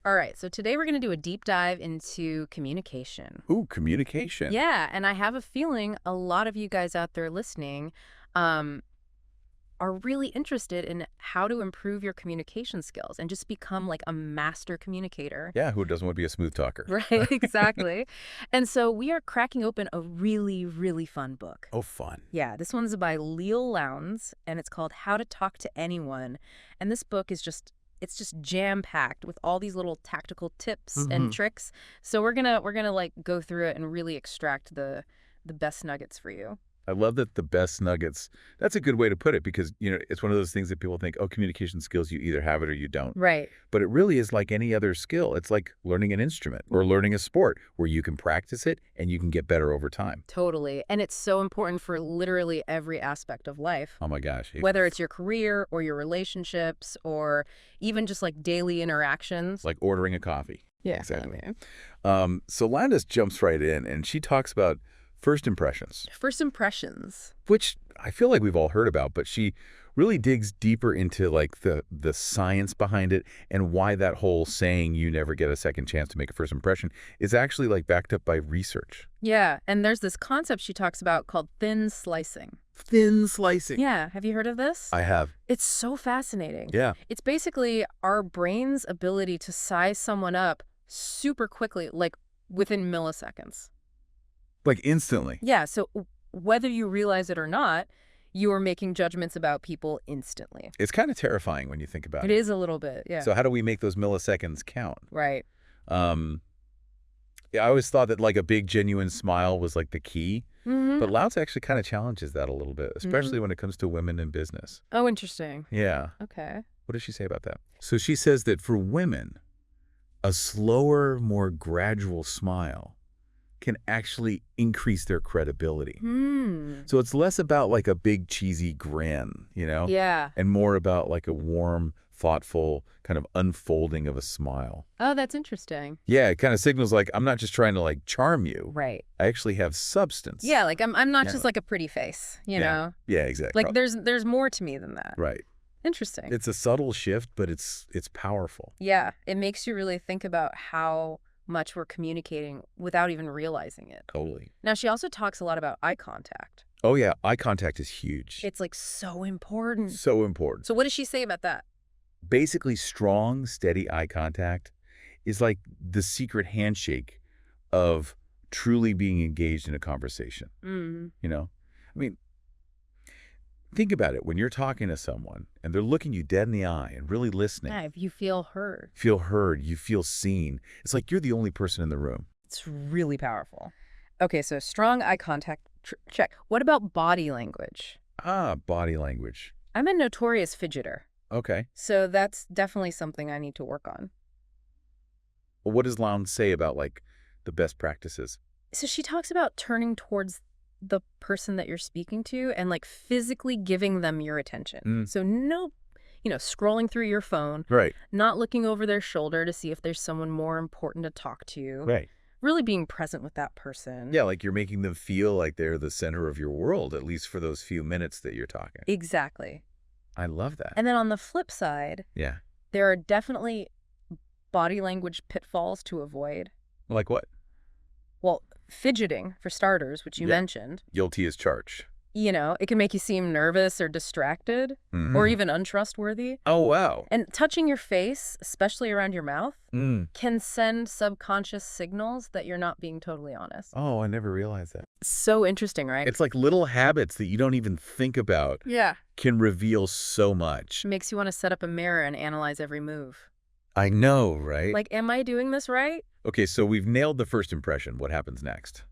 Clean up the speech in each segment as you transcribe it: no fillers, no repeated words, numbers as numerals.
All right, so today we're going to do a deep dive into communication. Ooh, communication. Yeah, and I have a feeling a lot of you guys out there listening um, are really interested in how to improve your communication skills and just become like a master communicator. Yeah, who doesn't want to be a smooth talker? Right, exactly. And so we are cracking open a really, really fun book. Oh, fun. Yeah, this one's by Leil Lowndes, and it's called How to Talk to Anyone. And this book is it's just jam-packed with all these little tactical tips and tricks. So we're gonna like go through it and really extract the best nuggets for you. I love that the best nuggets. That's a good way to put it because, it's one of those things that people think, oh, communication skills, you either have it or you don't. Right. But it really is like any other skill. It's like learning an instrument or learning a sport where you can practice it and you can get better over time. Totally. And it's so important for literally every aspect of life. Oh, my gosh. Whether it's your career or your relationships or even just like daily interactions. Like ordering a coffee. Yeah, Exactly. I mean. So Landis jumps right in and she talks about first impressions, First impressions. which I feel like we've all heard about, but she really digs deeper into like the science behind it and why that whole saying you never get a second chance to make a first impression is actually like backed up by research. Yeah, and there's this concept she talks about called thin slicing. Thin slicing. Yeah, have you heard of this? I have. It's so fascinating. Yeah. It's basically our brain's ability to size someone up super quickly, like within milliseconds. Like instantly. Yeah, so whether you realize it or not, you are making judgments about people instantly. It's kind of terrifying when you think about It it. is a little bit, yeah. So how do we make those milliseconds count? Right. Um, yeah, I always thought that like a big genuine smile was like the key, Mm-hmm. but Loud's actually kind of challenges that a little bit, especially when it comes to women in business. Oh, interesting. Yeah. Okay. What does she say about that? So she says that for women, a slower, more gradual smile can actually increase their credibility. Hmm. So it's less about like a big cheesy grin, Yeah. and more about like a warm, thoughtful kind of unfolding of a smile. Oh, that's interesting. Yeah, it kind of signals like I'm not just trying to like charm you. Right. I actually have substance. Yeah, like I'm not Yeah. just like a pretty face, you Yeah. know? Yeah, exactly. Like there's more to me than that. Right. Interesting. It's a subtle shift, but it's powerful. Yeah, it makes you really think about how much we're communicating without even realizing it. Totally. Now, she also talks a lot about eye contact. Oh yeah, eye contact is huge. It's like so important. So important. So what does she say about that? Basically, strong, steady eye contact is like the secret handshake of truly being engaged in a conversation. Mm. I mean, think about it. When you're talking to someone and they're looking you dead in the eye and really listening, Yeah, if you feel heard. feel heard, you feel seen. It's like you're the only person in the room. It's really powerful. Okay, so strong eye contact, check. What about body language? Ah, body language. I'm a notorious fidgeter, Okay. so that's definitely something I need to work on. Well, what does Lowndes say about like the best practices? So she talks about turning towards the person that you're speaking to and like physically giving them your attention. Mm. So no, scrolling through your phone, Right. not looking over their shoulder to see if there's someone more important to talk to. Right. Really being present with that person. Yeah, like you're making them feel like they're the center of your world, at least for those few minutes that you're talking. Exactly. I love that. And then on the flip side, Yeah. there are definitely body language pitfalls to avoid. Like what? Well, fidgeting, for starters, which you Yeah. mentioned, Guilty as charged. it can make you seem nervous or distracted or even untrustworthy. Oh, wow. And touching your face, especially around your mouth, Mm. can send subconscious signals that you're not being totally honest. Oh, I never realized that. So interesting, right? It's like little habits that you don't even think about Yeah. can reveal so much. Makes you want to set up a mirror and analyze every move. I know, right? Like, am I doing this right? Okay, so we've nailed the first impression. What happens next?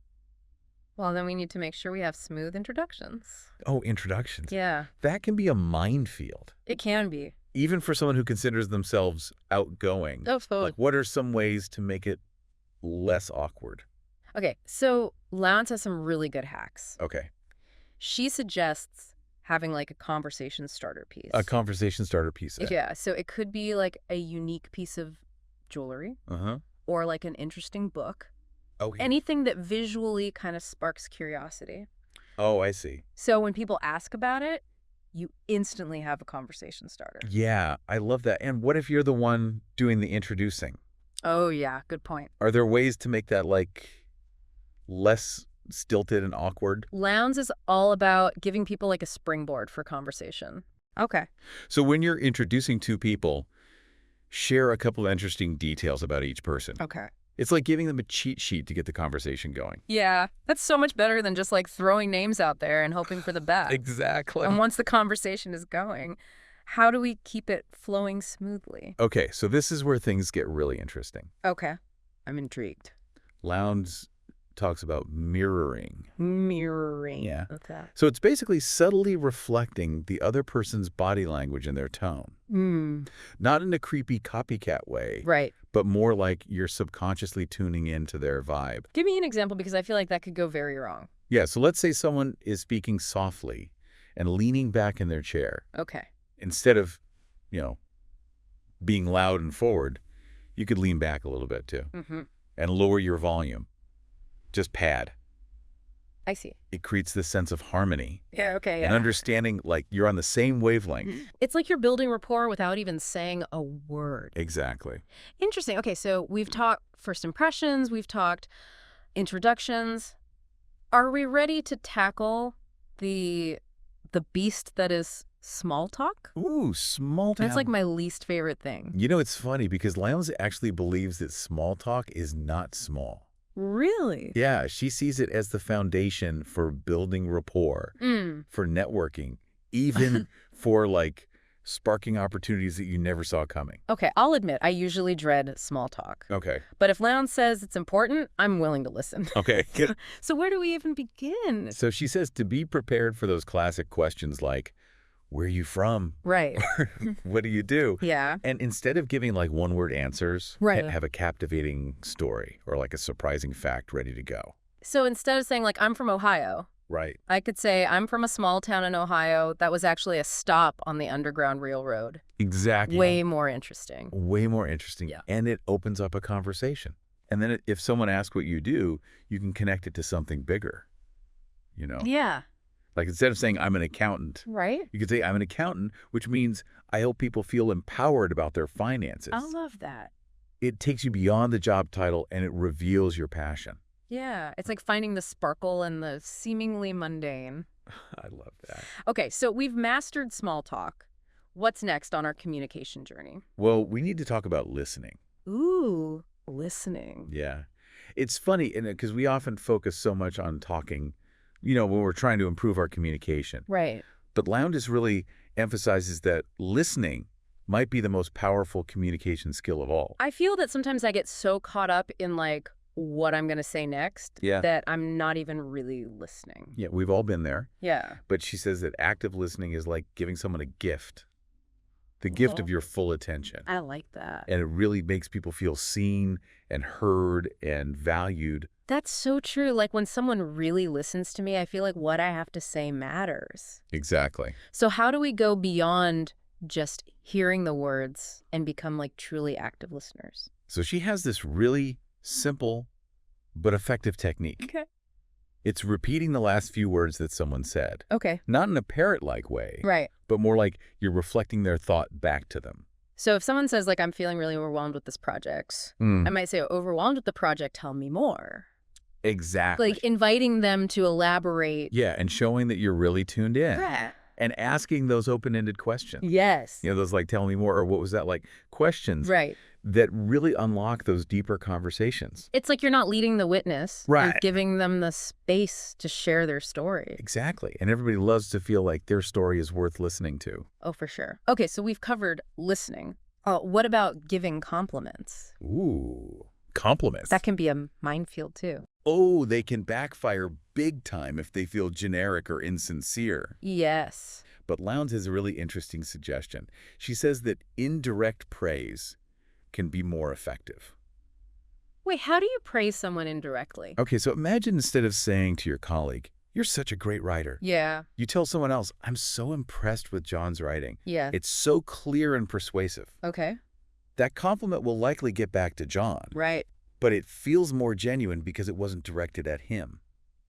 Well, then we need to make sure we have smooth introductions. Oh, introductions. Yeah, That can be a minefield, it can be. even for someone who considers themselves outgoing. Oh, totally. Like, what are some ways to make it less awkward? Okay, so Lowndes has some really good hacks. Okay. She suggests having like a conversation starter piece. A conversation starter piece. Yeah, so it could be like a unique piece of jewelry Uh-huh. or like an interesting book. Okay. Anything that visually kind of sparks curiosity. Oh, I see. So when people ask about it, you instantly have a conversation starter. Yeah, I love that. And what if you're the one doing the introducing? Oh, yeah. Good point. Are there ways to make that, like, less stilted and awkward? Lowndes is all about giving people like a springboard for conversation. Okay. So when you're introducing two people, share a couple of interesting details about each person. Okay. It's like giving them a cheat sheet to get the conversation going. Yeah, that's so much better than just like throwing names out there and hoping for the best. Exactly. And once the conversation is going, how do we keep it flowing smoothly? Okay, so this is where things get really interesting. Okay. I'm intrigued. Lowndes talks about mirroring. Mirroring. Yeah. Okay. So it's basically subtly reflecting the other person's body language and their tone. Not in a creepy copycat way, Right. but more like you're subconsciously tuning into their vibe. Give me an example because I feel like that could go very wrong. Yeah, so let's say someone is speaking softly and leaning back in their chair. Okay. Instead of, being loud and forward, you could lean back a little bit too and lower your volume. Just pad. I see. It creates this sense of harmony Yeah, okay. and understanding like you're on the same wavelength. It's like you're building rapport without even saying a word. Exactly. Interesting. Okay, so we've talked first impressions, we've talked introductions. Are we ready to tackle the beast that is small talk? Ooh, small talk. That's like my least favorite thing. It's funny because Lowndes actually believes that small talk is not small. Really? Yeah, she sees it as the foundation for building rapport, for networking, even for like sparking opportunities that you never saw coming. Okay, I'll admit, I usually dread small talk. Okay. But if Lowndes says it's important, I'm willing to listen. Okay. So where do we even begin? So she says to be prepared for those classic questions like, where are you from? Right. What do you do? Yeah. And instead of giving like one-word answers, Right. have a captivating story or like a surprising fact ready to go. So instead of saying like, I'm from Ohio, Right. I could say I'm from a small town in Ohio that was actually a stop on the Underground Railroad. Exactly. Way more interesting. Way more interesting. Yeah. And it opens up a conversation. And then if someone asks what you do, you can connect it to something bigger, Yeah. Like instead of saying I'm an accountant, Right? you could say I'm an accountant, which means I help people feel empowered about their finances. I love that. It takes you beyond the job title and it reveals your passion. Yeah. It's like finding the sparkle in the seemingly mundane. I love that. Okay, so we've mastered small talk. What's next on our communication journey? Well, we need to talk about listening. Ooh, listening. Yeah. It's funny because we often focus so much on talking, when we're trying to improve our communication. Right. But Lowndes really emphasizes that listening might be the most powerful communication skill of all. I feel that sometimes I get so caught up in like what I'm going to say next that I'm not even really listening. Yeah, we've all been there. Yeah. But she says that active listening is like giving someone a gift, the gift of your full attention. I like that. And it really makes people feel seen and heard and valued. That's so true. Like when someone really listens to me, I feel like what I have to say matters. Exactly. So how do we go beyond just hearing the words and become like truly active listeners? So she has this really simple but effective technique. Okay. It's repeating the last few words that someone said. Okay. Not in a parrot-like way. Right. But more like you're reflecting their thought back to them. So if someone says like, I'm feeling really overwhelmed with this project, I might say, overwhelmed with the project, tell me more. Exactly. Like inviting them to elaborate. Yeah, and showing that you're really tuned in. Yeah. And asking those open-ended questions. Yes. Those like, tell me more, or what was that like? Questions. Right. That really unlock those deeper conversations. It's like you're not leading the witness. Right. You're giving them the space to share their story. Exactly. And everybody loves to feel like their story is worth listening to. Oh, for sure. Okay, so we've covered listening. What about giving compliments? Ooh, compliments. That can be a minefield too. Oh, they can backfire big time if they feel generic or insincere. Yes. But Lowndes has a really interesting suggestion. She says that indirect praise can be more effective. Wait, how do you praise someone indirectly? Okay, so imagine instead of saying to your colleague, you're such a great writer. Yeah. You tell someone else, I'm so impressed with John's writing. Yeah. It's so clear and persuasive. Okay. That compliment will likely get back to John. Right. But it feels more genuine because it wasn't directed at him.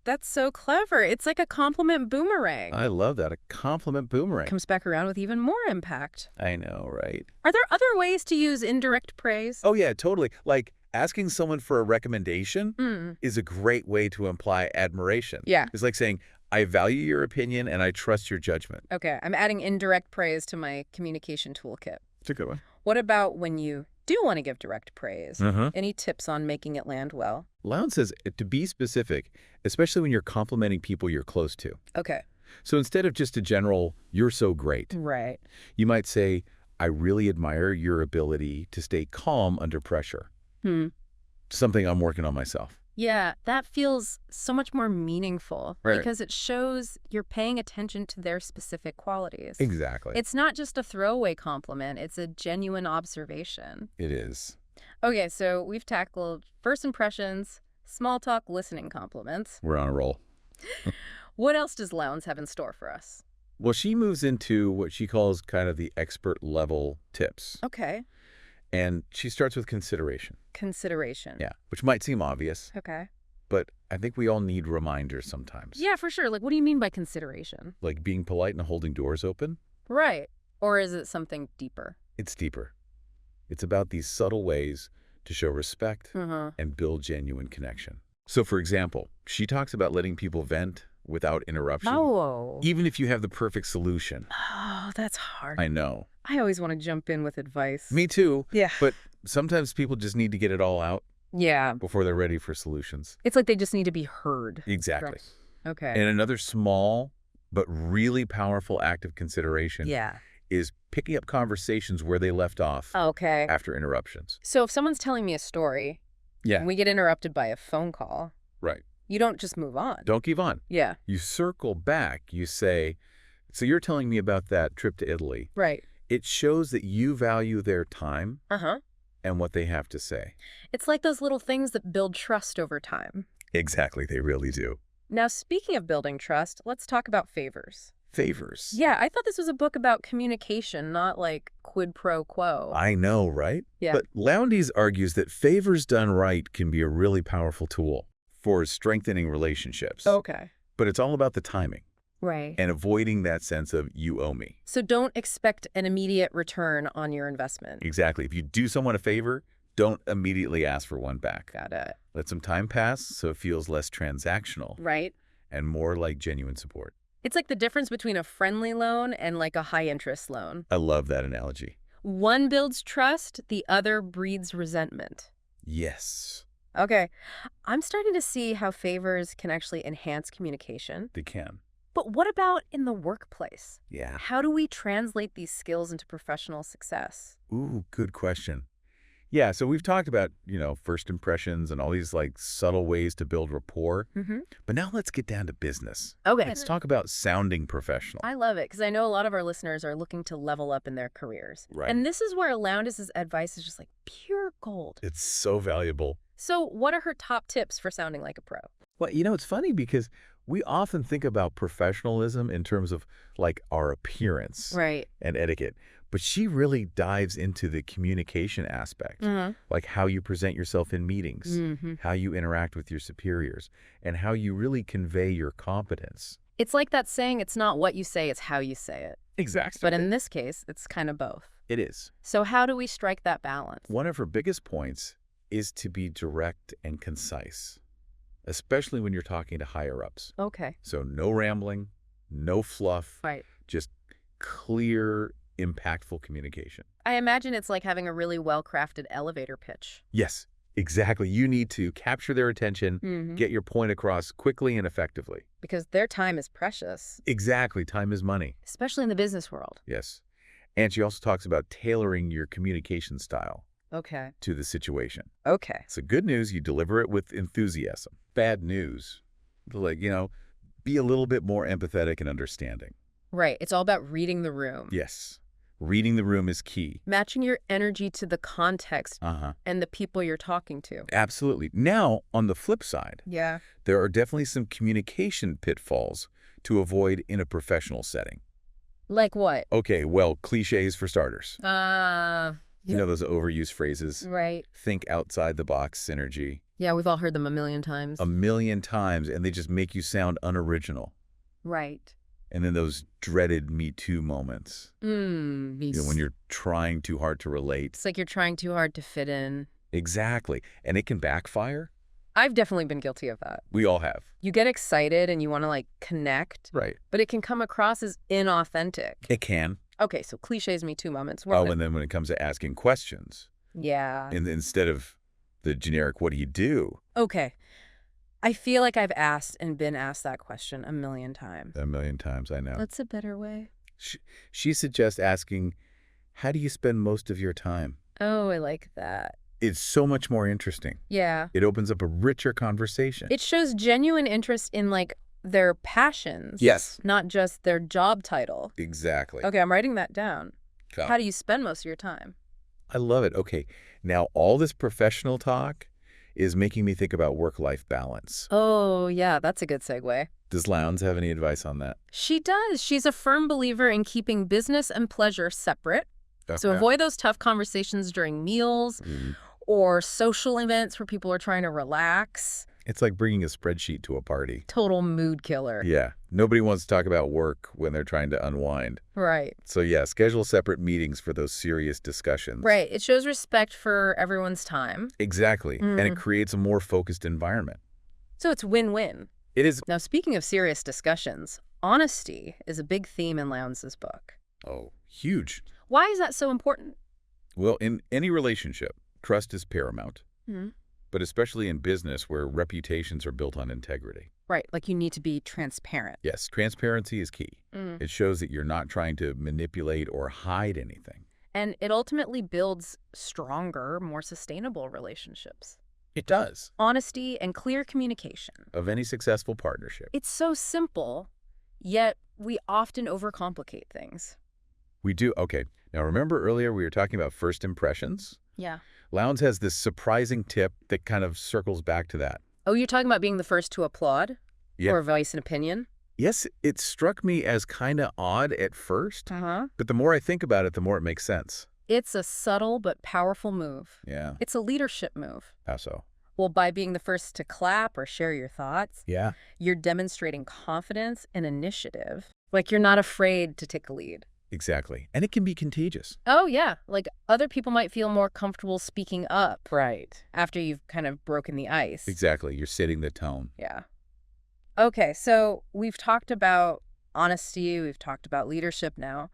That's so clever. It's like a compliment boomerang. I love that. A compliment boomerang. Comes back around with even more impact. I know, right? Are there other ways to use indirect praise? Oh, yeah, totally. Like asking someone for a recommendation is a great way to imply admiration. Yeah. It's like saying, I value your opinion and I trust your judgment. Okay, I'm adding indirect praise to my communication toolkit. It's a good one. What about when you do want to give direct praise? Any tips on making it land well? Lowndes says to be specific, especially when you're complimenting people you're close to. Okay. So instead of just a general, you're so great, Right. you might say, I really admire your ability to stay calm under pressure. Something I'm working on myself. Yeah, that feels so much more meaningful because it shows you're paying attention to their specific qualities. Exactly. It's not just a throwaway compliment, it's a genuine observation. It is. Okay, so we've tackled first impressions, small talk, listening compliments. We're on a roll. What else does Lowndes have in store for us? Well, she moves into what she calls kind of the expert level tips. Okay. And she starts with consideration. Consideration. Yeah, which might seem obvious, Okay. but I think we all need reminders sometimes. Yeah, for sure. Like, what do you mean by consideration? Like being polite and holding doors open. Right. Or is it something deeper? It's deeper. It's about these subtle ways to show respect and build genuine connection. So, for example, she talks about letting people vent without interruption. Oh. Even if you have the perfect solution. Oh, that's hard. I know. I always want to jump in with advice. Me too. Yeah. But sometimes people just need to get it all out Yeah. before they're ready for solutions. It's like they just need to be heard. Exactly. Right. Okay. And another small but really powerful act of consideration is picking up conversations where they left off Okay. after interruptions. So if someone's telling me a story and we get interrupted by a phone call, Right. you don't just move on. Don't give on. Yeah. You circle back. You say, so you're telling me about that trip to Italy. Right. It shows that you value their time Uh-huh. and what they have to say. It's like those little things that build trust over time. Exactly. They really do. Now, speaking of building trust, let's talk about favors. Favors. Yeah, I thought this was a book about communication, not like quid pro quo. I know, right? Yeah. But Lowndes argues that favors done right can be a really powerful tool for strengthening relationships. Okay. But it's all about the timing Right. and avoiding that sense of you owe me. So don't expect an immediate return on your investment. Exactly. If you do someone a favor, don't immediately ask for one back. Got it. Let some time pass so it feels less transactional Right. and more like genuine support. It's like the difference between a friendly loan and like a high-interest loan. I love that analogy. One builds trust, the other breeds resentment. Yes, Okay. I'm starting to see how favors can actually enhance communication. they can. But what about in the workplace? Yeah. How do we translate these skills into professional success? Ooh, good question. Yeah, so we've talked about, first impressions and all these like subtle ways to build rapport. But now let's get down to business. Okay. Let's talk about sounding professional. I love it because I know a lot of our listeners are looking to level up in their careers. Right. And this is where Lowndes' advice is just like pure gold. It's so valuable. So what are her top tips for sounding like a pro? Well, it's funny because we often think about professionalism in terms of like our appearance Right. and etiquette. But she really dives into the communication aspect, like how you present yourself in meetings, how you interact with your superiors, and how you really convey your competence. It's like that saying, it's not what you say, it's how you say it. Exactly. But in this case, it's kind of both. It is. So how do we strike that balance? One of her biggest points is to be direct and concise, especially when you're talking to higher-ups. Okay. So no rambling, no fluff, Right. just clear, impactful communication. I imagine it's like having a really well-crafted elevator pitch. Yes, exactly. You need to capture their attention, get your point across quickly and effectively. Because their time is precious, Exactly. Time is money. especially in the business world. Yes. And she also talks about tailoring your communication style Okay. to the situation. Okay. So good news, you deliver it with enthusiasm. Bad news, like, be a little bit more empathetic and understanding. Right. It's all about reading the room. Yes. Reading the room is key. Matching your energy to the context and the people you're talking to. Absolutely. Now, on the flip side, Yeah. there are definitely some communication pitfalls to avoid in a professional setting. Like what? Okay, well, cliches for starters. Yeah. You know those overused phrases? Right. Think outside the box synergy. Yeah, we've all heard them a million times. A million times, and they just make you sound unoriginal. Right. And then those dreaded Me Too moments, when you're trying too hard to relate. It's like you're trying too hard to fit in. Exactly. And it can backfire. I've definitely been guilty of that. We all have. You get excited and you want to like connect. Right. But it can come across as inauthentic. It can. Okay, so cliches, Me Too moments. And then when it comes to asking questions. Yeah. And instead of the generic, what do you do? Okay. I feel like I've asked and been asked that question a million times. A million times, I know. That's a better way. She suggests asking, how do you spend most of your time? Oh, I like that. It's so much more interesting. Yeah. It opens up a richer conversation. It shows genuine interest in like their passions. Yes. Not just their job title. Exactly. Okay, I'm writing that down. Oh. How do you spend most of your time? I love it. Okay, now all this professional talk is making me think about work-life balance. Oh, yeah, that's a good segue. Does Lowndes have any advice on that? She does. She's a firm believer in keeping business and pleasure separate. Okay. So avoid those tough conversations during meals or social events where people are trying to relax. It's like bringing a spreadsheet to a party. Total mood killer. Yeah. Nobody wants to talk about work when they're trying to unwind. Right. So yeah, schedule separate meetings for those serious discussions. Right. It shows respect for everyone's time. Exactly. And it creates a more focused environment. So it's win-win. It is. Now, speaking of serious discussions, honesty is a big theme in Lowndes' book. Oh, huge. Why is that so important? Well, in any relationship, trust is paramount. But especially in business where reputations are built on integrity. Right, like you need to be transparent. Yes, transparency is key. It shows that you're not trying to manipulate or hide anything. And it ultimately builds stronger, more sustainable relationships. It does. Honesty and clear communication. Of any successful partnership. It's so simple, yet we often overcomplicate things. We do. Okay. Now, remember earlier we were talking about first impressions? Yeah. Lowndes has this surprising tip that kind of circles back to that. Oh, you're talking about being the first to applaud? Yeah. Or voice an opinion? Yes, it struck me as kind of odd at first, but the more I think about it, the more it makes sense. It's a subtle but powerful move. Yeah. It's a leadership move. How so? Well, by being the first to clap or share your thoughts, Yeah. you're demonstrating confidence and initiative. Like you're not afraid to take a lead. Exactly. And it can be contagious. Oh, yeah. Like other people might feel more comfortable speaking up. Right. After you've kind of broken the ice. Exactly. You're setting the tone. Yeah. Okay, so we've talked about honesty. We've talked about leadership now.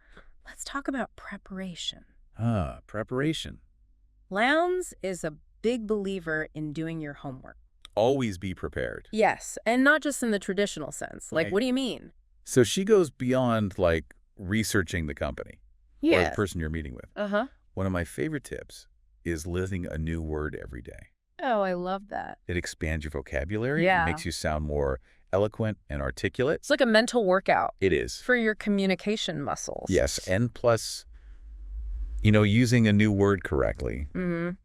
Let's talk about preparation. Preparation. Lowndes is a big believer in doing your homework. Always be prepared. Yes, and not just in the traditional sense. Like, Right. what do you mean? So she goes beyond, like, researching the company or the person you're meeting with. Uh-huh. One of my favorite tips is learning a new word every day. Oh, I love that. It expands your vocabulary. Yeah. It makes you sound more eloquent and articulate. It's like a mental workout It is. for your communication muscles. Yes. And plus, using a new word correctly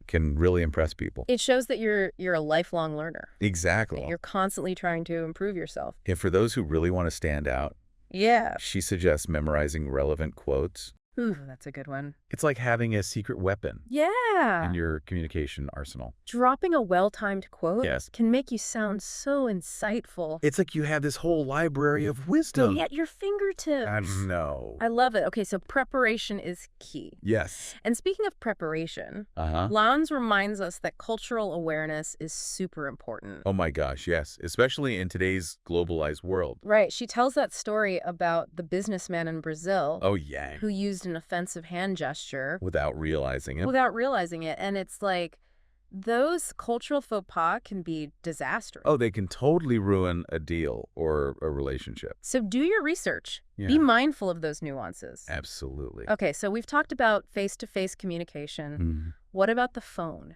can really impress people. It shows that you're a lifelong learner. Exactly. You're constantly trying to improve yourself. And for those who really want to stand out, Yeah. she suggests memorizing relevant quotes. Ooh, that's a good one. It's like having a secret weapon Yeah. in your communication arsenal. Dropping a well-timed quote Yes. can make you sound so insightful. It's like you have this whole library of wisdom. At your fingertips. I know. I love it. Okay, so preparation is key. Yes. And speaking of preparation, Uh-huh. Lowndes reminds us that cultural awareness is super important. Oh my gosh, yes. Especially in today's globalized world. Right. She tells that story about the businessman in Brazil Oh, yeah. who used an offensive hand gesture Without realizing it. without realizing it. And it's like those cultural faux pas can be disastrous. Oh, they can totally ruin a deal or a relationship. So do your research. Yeah. Be mindful of those nuances. Absolutely. Okay, so we've talked about face-to-face communication. Mhm. What about the phone?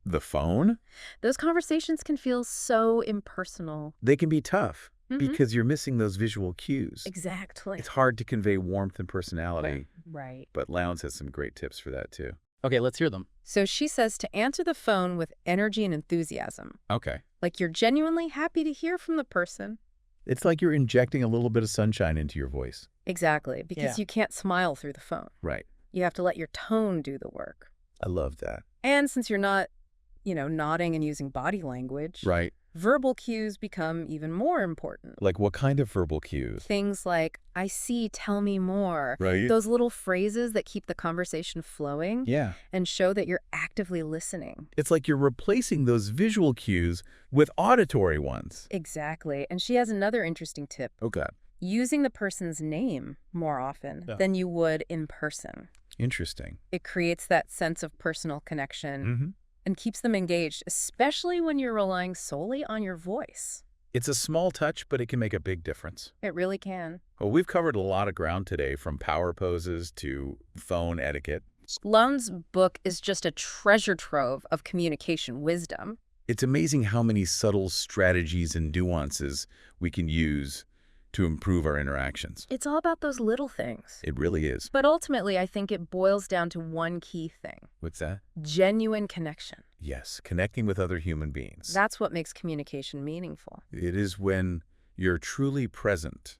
The phone? Those conversations can feel so impersonal. They can be tough Mhm. because you're missing those visual cues. Exactly. It's hard to convey warmth and personality, Right. but Lowndes has some great tips for that too. Okay, let's hear them. So she says to answer the phone with energy and enthusiasm. Okay. Like you're genuinely happy to hear from the person. It's like you're injecting a little bit of sunshine into your voice. Exactly. Because Yeah. you can't smile through the phone. Right. You have to let your tone do the work. I love that. And since you're not nodding and using body language, Right. verbal cues become even more important. Like what kind of verbal cues? Things like, I see, tell me more. Right. Those little phrases that keep the conversation flowing Yeah. and show that you're actively listening. It's like you're replacing those visual cues with auditory ones. Exactly. And she has another interesting tip. Okay. Using the person's name more often than you would in person. Interesting. It creates that sense of personal connection Mm-hmm. and keeps them engaged, especially when you're relying solely on your voice. It's a small touch, but it can make a big difference. It really can. Well, we've covered a lot of ground today, from power poses to phone etiquette. Lowndes' book is just a treasure trove of communication wisdom. It's amazing how many subtle strategies and nuances we can use to improve our interactions. It's all about those little things. It really is. But ultimately, I think it boils down to one key thing: What's that? genuine connection. Yes, connecting with other human beings. That's what makes communication meaningful. It is when you're truly present,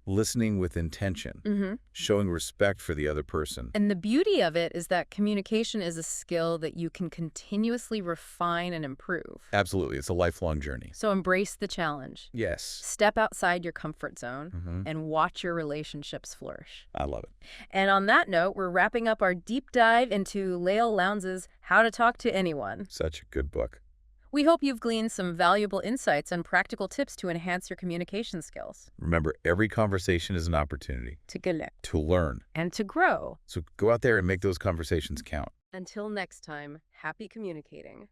listening with intention, showing respect for the other person. And the beauty of it is that communication is a skill that you can continuously refine and improve. Absolutely. It's a lifelong journey. So embrace the challenge. Yes. Step outside your comfort zone and watch your relationships flourish. I love it. And on that note, we're wrapping up our deep dive into Leil Lowndes' How to Talk to Anyone. Such a good book. We hope you've gleaned some valuable insights and practical tips to enhance your communication skills. Remember, every conversation is an opportunity To connect. to learn. And to grow. So go out there and make those conversations count. Until next time, happy communicating.